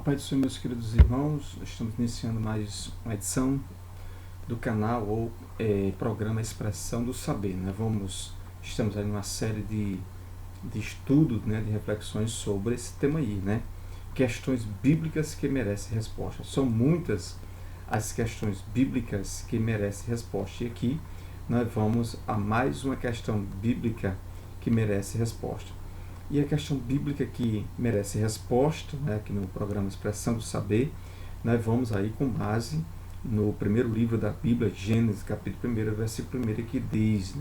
Paz do Senhor, meus queridos irmãos, estamos iniciando mais uma edição do canal ou programa Expressão do Saber. Estamos aí numa série de estudos, de reflexões sobre esse tema aí, questões bíblicas que merecem resposta. São muitas as questões bíblicas que merecem resposta. E aqui nós vamos a mais uma questão bíblica que merece resposta. E a questão bíblica que merece resposta, aqui no programa Expressão do Saber, nós vamos aí com base no primeiro livro da Bíblia, Gênesis, capítulo 1, versículo 1, que diz,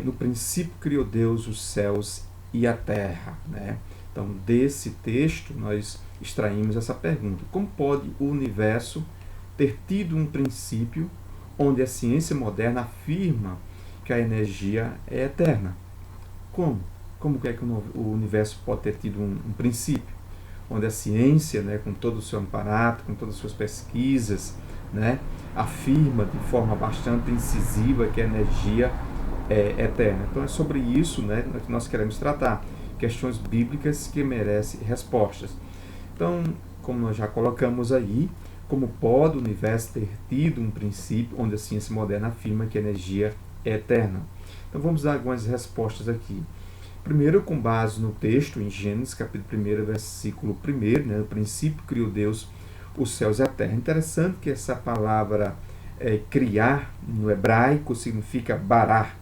no princípio criou Deus os céus e a terra. Então, desse texto, nós extraímos essa pergunta: como pode o universo ter tido um princípio onde a ciência moderna afirma que a energia é eterna? Como? Como é que o universo pode ter tido um princípio, onde a ciência, com todo o seu aparato, com todas as suas pesquisas, afirma de forma bastante incisiva que a energia é eterna? Então é sobre isso que nós queremos tratar, questões bíblicas que merecem respostas. Então, como nós já colocamos aí, como pode o universo ter tido um princípio onde a ciência moderna afirma que a energia é eterna? Então vamos dar algumas respostas aqui. Primeiro, com base no texto, em Gênesis, capítulo 1, versículo 1, no princípio criou Deus os céus e a terra. Interessante que essa palavra criar, no hebraico, significa barar.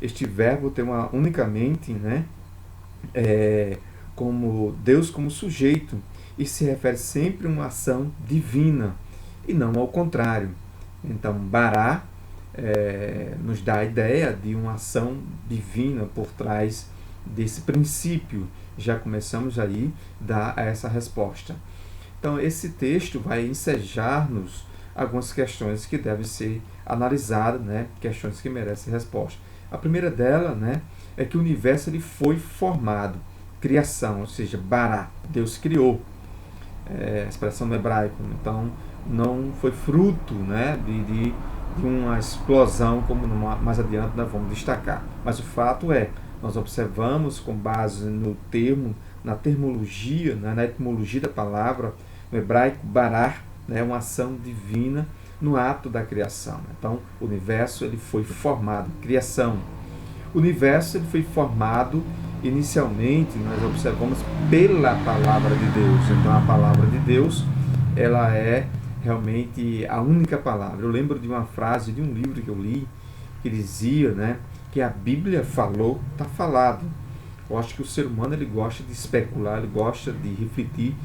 Este verbo tem unicamente como Deus como sujeito e se refere sempre a uma ação divina e não ao contrário. Então, barar nos dá a ideia de uma ação divina por trás desse princípio. Já começamos aí a dar essa resposta. Então, esse texto vai ensejar-nos algumas questões que devem ser analisadas, questões que merecem resposta. A primeira dela é que o universo ele foi formado, criação, ou seja, bará, Deus criou. A expressão no hebraico. Então, não foi fruto de uma explosão, como mais adiante nós vamos destacar. Mas o fato nós observamos com base no termo, na termologia, na etimologia da palavra, no hebraico, barar, uma ação divina no ato da criação. Então, o universo ele foi formado, criação. O universo ele foi formado inicialmente, nós observamos, pela palavra de Deus. Então, a palavra de Deus, ela é realmente a única palavra. Eu lembro de uma frase de um livro que eu li que dizia que a Bíblia falou, está falado. Eu acho que o ser humano ele gosta de especular, ele gosta de refletir.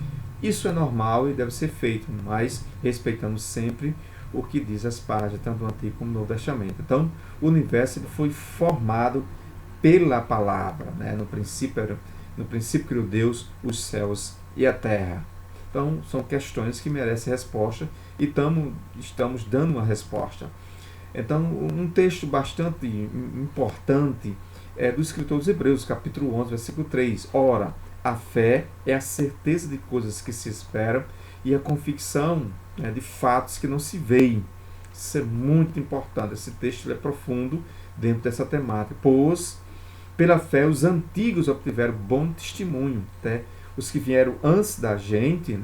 Isso é normal e deve ser feito, mas respeitando sempre o que diz as páginas, tanto do Antigo como do Novo Testamento. Então, o universo ele foi formado pela palavra. No princípio criou Deus os céus e a terra. Então, são questões que merecem resposta e estamos dando uma resposta. Então, um texto bastante importante é do escritor dos Hebreus, capítulo 11, versículo 3. Ora, a fé é a certeza de coisas que se esperam e a convicção de fatos que não se veem. Isso é muito importante. Esse texto é profundo dentro dessa temática. Pois, pela fé, os antigos obtiveram bom testemunho. Os que vieram antes da gente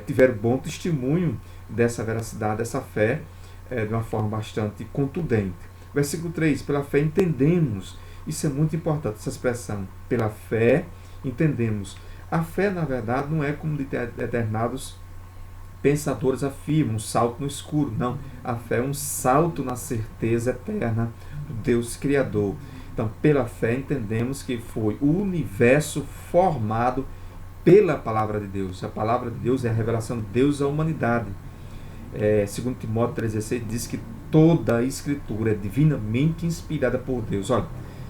tiveram bom testemunho dessa veracidade, dessa fé, de uma forma bastante contundente. Versículo 3, pela fé entendemos, isso é muito importante, essa expressão, pela fé entendemos. A fé, na verdade, não é como determinados pensadores afirmam, um salto no escuro, não. A fé é um salto na certeza eterna do Deus Criador. Então, pela fé entendemos que foi o universo formado pela palavra de Deus. A palavra de Deus é a revelação de Deus à humanidade. Segundo Timóteo 3,16 diz que toda a escritura é divinamente inspirada por Deus. Olha,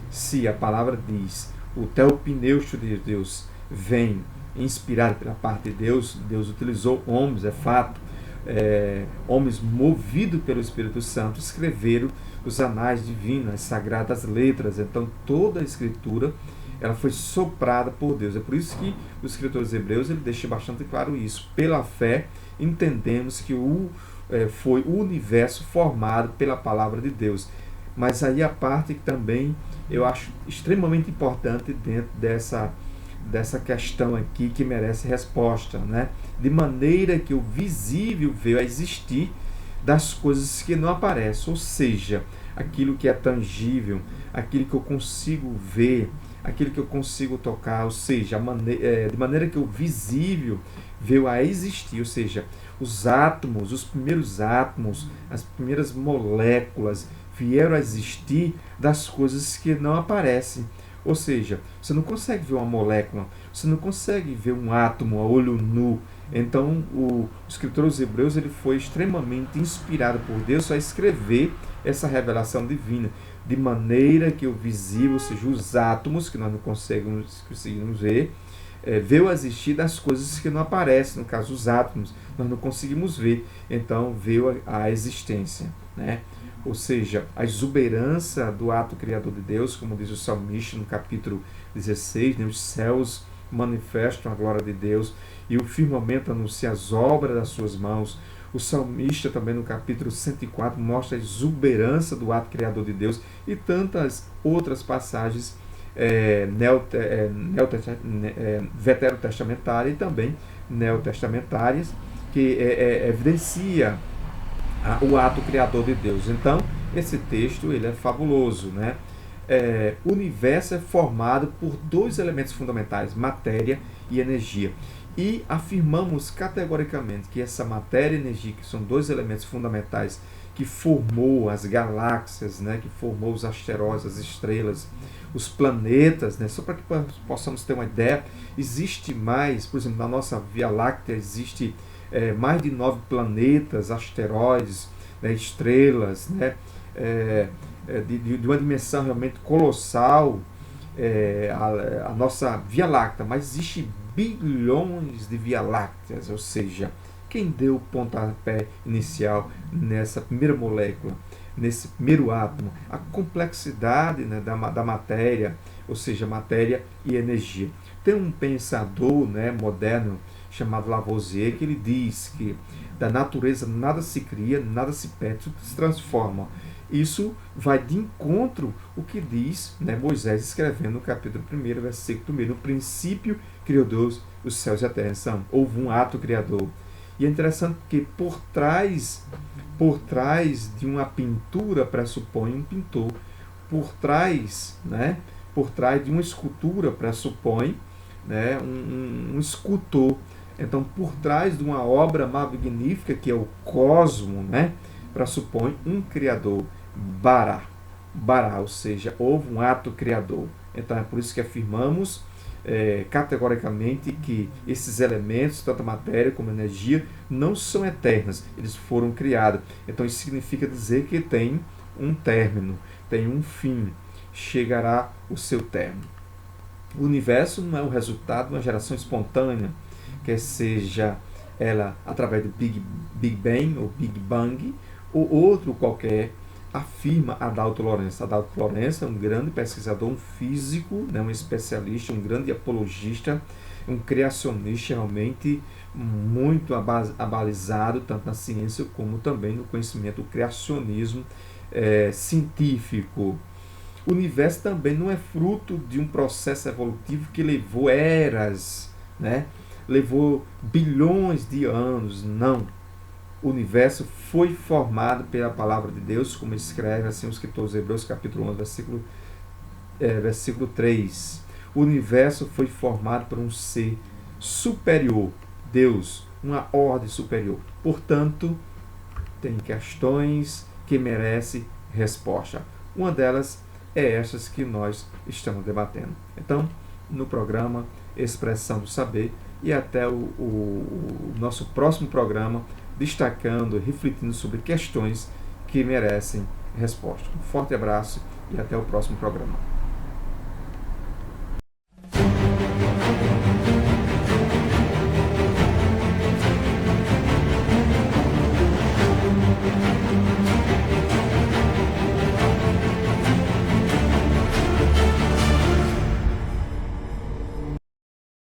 se a palavra diz, o teopneusto de Deus vem inspirado pela parte de Deus, Deus utilizou homens, é fato, homens movidos pelo Espírito Santo, escreveram os anais divinos, as sagradas letras. Então, toda a escritura ela foi soprada por Deus. É por isso que os escritores hebreus ele deixa bastante claro isso. Pela fé, entendemos que foi o universo formado pela palavra de Deus. Mas aí a parte que também eu acho extremamente importante dentro dessa questão aqui que merece resposta, né? De maneira que o visível veio a existir das coisas que não aparecem, ou seja, aquilo que é tangível, aquilo que eu consigo ver, aquilo que eu consigo tocar, ou seja, de maneira que o visível veio a existir, ou seja, os átomos, os primeiros átomos, as primeiras moléculas vieram a existir das coisas que não aparecem. Ou seja, você não consegue ver uma molécula, você não consegue ver um átomo a olho nu. Então, o escritor aos Hebreus ele foi extremamente inspirado por Deus a escrever essa revelação divina, de maneira que o visível, ou seja, os átomos, que nós não conseguimos ver, veio a existir das coisas que não aparecem, no caso os átomos, nós não conseguimos ver, então veio a existência, né? Ou seja, a exuberância do ato criador de Deus, como diz o salmista no capítulo 16, né? Os céus manifestam a glória de Deus e o firmamento anuncia as obras das suas mãos. O salmista também no capítulo 104 mostra a exuberância do ato criador de Deus e tantas outras passagens veterotestamentárias e também neotestamentárias que evidencia o ato criador de Deus. Então, esse texto ele é fabuloso, né? O universo é formado por dois elementos fundamentais, matéria e energia. E afirmamos categoricamente que essa matéria e energia, que são dois elementos fundamentais que formou as galáxias, né, que formou os asteroides, as estrelas, os planetas, né, só para que possamos ter uma ideia, existe mais, por exemplo, na nossa Via Láctea existe mais de 9 planetas, asteroides, né, estrelas, né, de uma dimensão realmente colossal, a nossa Via Láctea, mas existe bilhões de Via Lácteas, ou seja, quem deu o pontapé inicial nessa primeira molécula, nesse primeiro átomo, a complexidade, né, da matéria, ou seja, matéria e energia. Tem um pensador, né, moderno chamado Lavoisier que ele diz que da natureza nada se cria, nada se perde, tudo se transforma. Isso vai de encontro o que diz, né, Moisés escrevendo no capítulo 1, versículo 1. No princípio criou Deus os céus e a terra. Então, houve um ato criador. E é interessante que por trás de uma pintura pressupõe um pintor. Por trás de uma escultura pressupõe, né, um escultor. Então, por trás de uma obra magnífica, que é o cosmo, né, pressupõe um criador, Bará, ou seja, houve um ato criador. Então, é por isso que afirmamos categoricamente que esses elementos, tanto a matéria como a energia, não são eternas, eles foram criados. Então, isso significa dizer que tem um término, tem um fim, chegará o seu término. O universo não é o resultado de uma geração espontânea, quer seja ela através do Big Bang ou Big Bang, ou outro qualquer, afirma Adalto Lourenço. Adalto Lourenço é um grande pesquisador, um físico, né, um especialista, um grande apologista, um criacionista realmente muito abalizado, tanto na ciência como também no conhecimento do criacionismo científico. O universo também não é fruto de um processo evolutivo que levou eras, né? Levou bilhões de anos, não. O universo foi formado pela palavra de Deus, como escreve assim o escritor aos Hebreus, capítulo 11, versículo 3. O universo foi formado por um ser superior, Deus, uma ordem superior. Portanto, tem questões que merecem resposta. Uma delas é essas que nós estamos debatendo. Então, no programa Expressão do Saber, e até o nosso próximo programa, destacando, refletindo sobre questões que merecem resposta. Um forte abraço e até o próximo programa.